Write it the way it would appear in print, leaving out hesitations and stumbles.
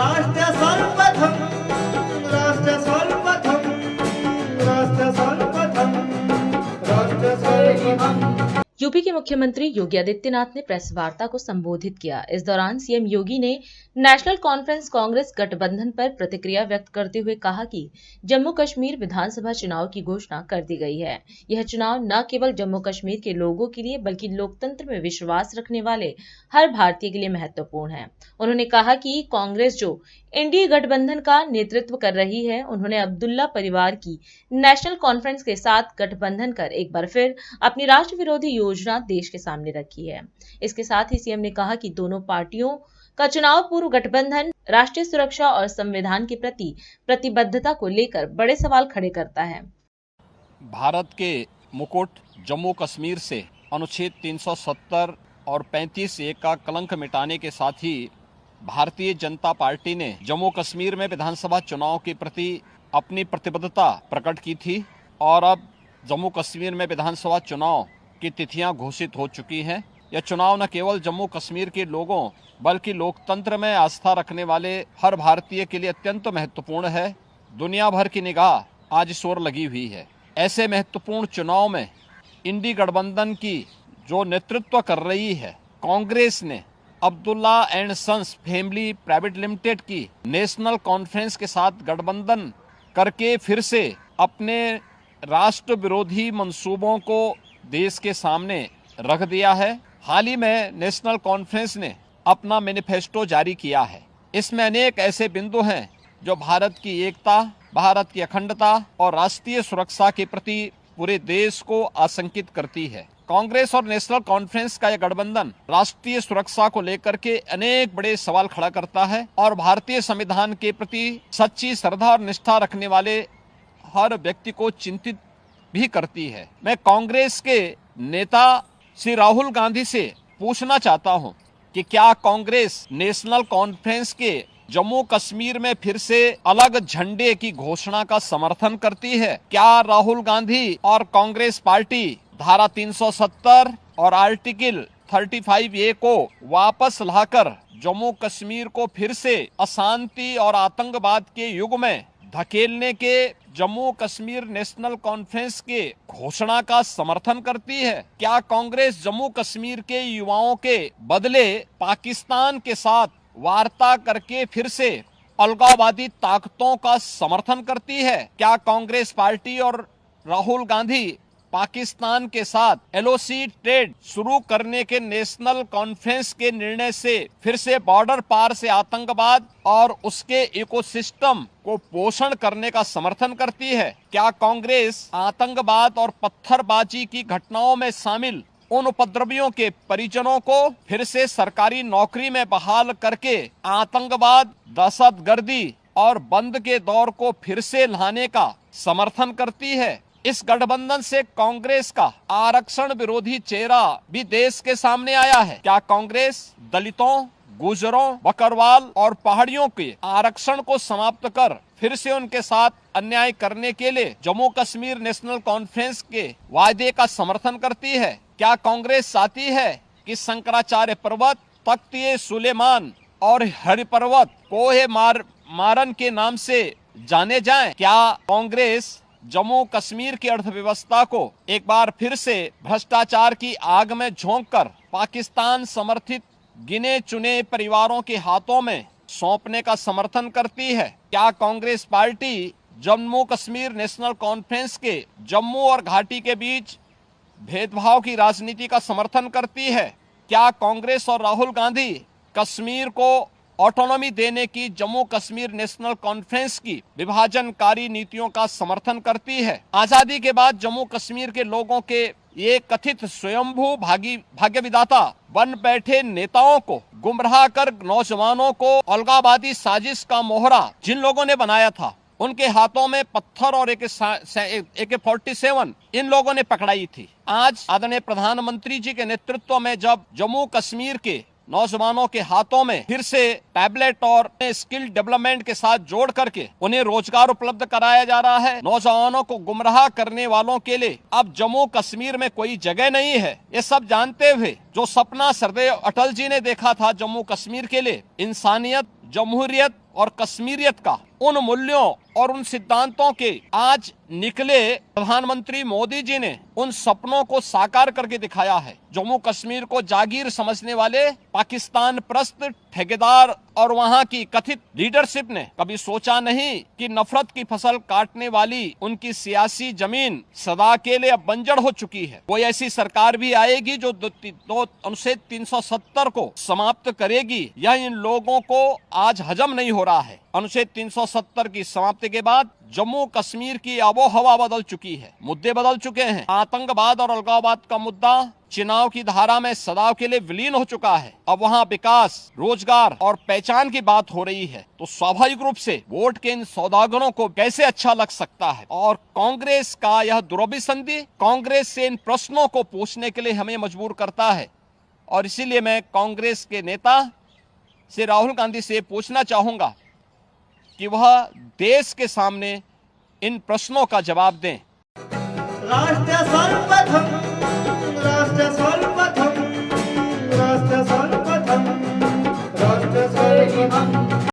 राष्ट्र सर्वप्रथम राष्ट्र सर्वप्रथम राष्ट्र सर्वप्रथम राष्ट्र सर्वप्रथम। यूपी के मुख्यमंत्री योगी आदित्यनाथ ने प्रेस वार्ता को संबोधित किया। इस दौरान सीएम योगी ने नेशनल कॉन्फ्रेंस कांग्रेस गठबंधन पर प्रतिक्रिया व्यक्त करते हुए कहा कि जम्मू कश्मीर विधानसभा चुनाव की घोषणा कर दी गई है। यह चुनाव न केवल जम्मू कश्मीर के लोगों के लिए बल्कि लोकतंत्र में विश्वास रखने वाले हर भारतीय के लिए महत्वपूर्ण है। उन्होंने कहा कि कांग्रेस जो एनडीए गठबंधन का नेतृत्व कर रही है, उन्होंने अब्दुल्ला परिवार की नेशनल कॉन्फ्रेंस के साथ गठबंधन कर एक बार फिर अपनी राष्ट्र विरोधी योजना देश के सामने रखी है। इसके साथ ही सीएम ने कहा कि दोनों पार्टियों का चुनाव पूर्व गठबंधन राष्ट्रीय सुरक्षा और संविधान के प्रति प्रतिबद्धता को लेकर बड़े सवाल खड़े करता है। भारत के मुकुट जम्मू कश्मीर से अनुच्छेद 370 और 35(1) का कलंक मिटाने के साथ ही भारतीय जनता पार्टी ने जम्मू कश्मीर में विधानसभा चुनाव के प्रति अपनी प्रतिबद्धता प्रकट की थी और अब जम्मू कश्मीर में विधानसभा चुनाव की तिथियां घोषित हो चुकी हैं। यह चुनाव न केवल जम्मू कश्मीर के लोगों बल्कि लोकतंत्र में आस्था रखने वाले हर भारतीय के लिए अत्यंत महत्वपूर्ण है। दुनिया भर की निगाह आज इस ओर लगी हुई है। ऐसे महत्वपूर्ण चुनाव में इंडी गठबंधन की जो नेतृत्व कर रही है कांग्रेस ने Abdullah and sons family private limited की नेशनल कॉन्फ्रेंस के साथ गठबंधन करके फिर से अपने राष्ट्र विरोधी मंसूबों को देश के सामने रख दिया है। हाल ही में नेशनल कॉन्फ्रेंस ने अपना मैनिफेस्टो जारी किया है। इसमें अनेक ऐसे बिंदु हैं जो भारत की एकता, भारत की अखंडता और राष्ट्रीय सुरक्षा के प्रति पूरे देश को आशंकित करती है। कांग्रेस और नेशनल कॉन्फ्रेंस का यह गठबंधन राष्ट्रीय सुरक्षा को लेकर के अनेक बड़े सवाल खड़ा करता है और भारतीय संविधान के प्रति सच्ची श्रद्धा और निष्ठा रखने वाले हर व्यक्ति को चिंतित भी करती है। मैं कांग्रेस के नेता श्री राहुल गांधी से पूछना चाहता हूं कि क्या कांग्रेस नेशनल कॉन्फ्रेंस के जम्मू कश्मीर में फिर से अलग झंडे की घोषणा का समर्थन करती है? क्या राहुल गांधी और कांग्रेस पार्टी धारा 370 और आर्टिकल 35(a) को वापस लाकर जम्मू कश्मीर को फिर से अशांति और आतंकवाद के युग में धकेलने के जम्मू कश्मीर नेशनल कॉन्फ्रेंस के घोषणा का समर्थन करती है? क्या कांग्रेस जम्मू कश्मीर के युवाओं के बदले पाकिस्तान के साथ वार्ता करके फिर से अलगाववादी ताकतों का समर्थन करती है? क्या कांग्रेस पार्टी और राहुल गांधी पाकिस्तान के साथ एलओसी ट्रेड शुरू करने के नेशनल कॉन्फ्रेंस के निर्णय से फिर से बॉर्डर पार से आतंकवाद और उसके इकोसिस्टम को पोषण करने का समर्थन करती है? क्या कांग्रेस आतंकवाद और पत्थरबाजी की घटनाओं में शामिल उन उपद्रवियों के परिजनों को फिर से सरकारी नौकरी में बहाल करके आतंकवाद, दहशतगर्दी और बंद के दौर को फिर से लाने का समर्थन करती है? इस गठबंधन से कांग्रेस का आरक्षण विरोधी चेहरा भी देश के सामने आया है। क्या कांग्रेस दलितों, गुर्जरों, बकरवाल और पहाड़ियों के आरक्षण को समाप्त कर फिर से उनके साथ अन्याय करने के लिए जम्मू कश्मीर नेशनल कॉन्फ्रेंस के वायदे का समर्थन करती है? क्या कांग्रेस चाहती है कि शंकराचार्य पर्वत, तख्त-ए-सुलेमान और हरि पर्वत कोहे मारन के नाम से जाने जाएं? क्या कांग्रेस जम्मू कश्मीर की अर्थव्यवस्था को एक बार फिर से भ्रष्टाचार की आग में झोंककर पाकिस्तान समर्थित गिने चुने परिवारों के हाथों में सौंपने का समर्थन करती है? क्या कांग्रेस पार्टी जम्मू कश्मीर नेशनल कॉन्फ्रेंस के जम्मू और घाटी के बीच भेदभाव की राजनीति का समर्थन करती है? क्या कांग्रेस और राहुल गांधी कश्मीर को ऑटोनॉमी देने की जम्मू कश्मीर नेशनल कॉन्फ्रेंस की विभाजनकारी नीतियों का समर्थन करती है? आजादी के बाद जम्मू कश्मीर के लोगों के ये कथित स्वयंभू भाग्य विधाता बन बैठे नेताओं को गुमराह कर नौजवानों को अलगाववादी साजिश का मोहरा जिन लोगों ने बनाया था, उनके हाथों में पत्थर और AK-47 इन लोगों ने पकड़ाई थी। आज आदरणीय प्रधानमंत्री जी के नेतृत्व में जब जम्मू कश्मीर के नौजवानों के हाथों में फिर से टैबलेट और स्किल डेवलपमेंट के साथ जोड़ करके उन्हें रोजगार उपलब्ध कराया जा रहा है, नौजवानों को गुमराह करने वालों के लिए अब जम्मू कश्मीर में कोई जगह नहीं है। ये सब जानते हुए जो सपना सरदार अटल जी ने देखा था जम्मू कश्मीर के लिए, इंसानियत, जमहूरियत और कश्मीरियत का, उन मूल्यों और उन सिद्धांतों के आज निकले प्रधानमंत्री मोदी जी ने उन सपनों को साकार करके दिखाया है। जम्मू कश्मीर को जागीर समझने वाले पाकिस्तान प्रस्त ठेकेदार और वहां की कथित लीडरशिप ने कभी सोचा नहीं कि नफरत की फसल काटने वाली उनकी सियासी जमीन सदा के लिए अब बंजर हो चुकी है। कोई ऐसी सरकार भी आएगी जो अनुच्छेद 370 को समाप्त करेगी, यह इन लोगों को आज हजम नहीं हो रहा है। अनुच्छेद 370 की समाप्ति के बाद जम्मू कश्मीर की आबो हवा बदल चुकी है, मुद्दे बदल चुके हैं। आतंकवाद और अलगाववाद का मुद्दा चुनाव की धारा में सदा के लिए विलीन हो चुका है। अब वहां विकास, रोजगार और पहचान की बात हो रही है। तो स्वाभाविक रूप से वोट के इन सौदागरों को कैसे अच्छा लग सकता है। और कांग्रेस का यह दुरभिसंधि कांग्रेस से इन प्रश्नों को पूछने के लिए हमें मजबूर करता है। और इसीलिए मैं कांग्रेस के नेता से राहुल गांधी से पूछना चाहूंगा कि वह देश के सामने इन प्रश्नों का जवाब दें। राष्ट्र सर्वप्रथम, राष्ट्र सर्वप्रथम, राष्ट्र सर्वप्रथम, राष्ट्र सर्वप्रथम।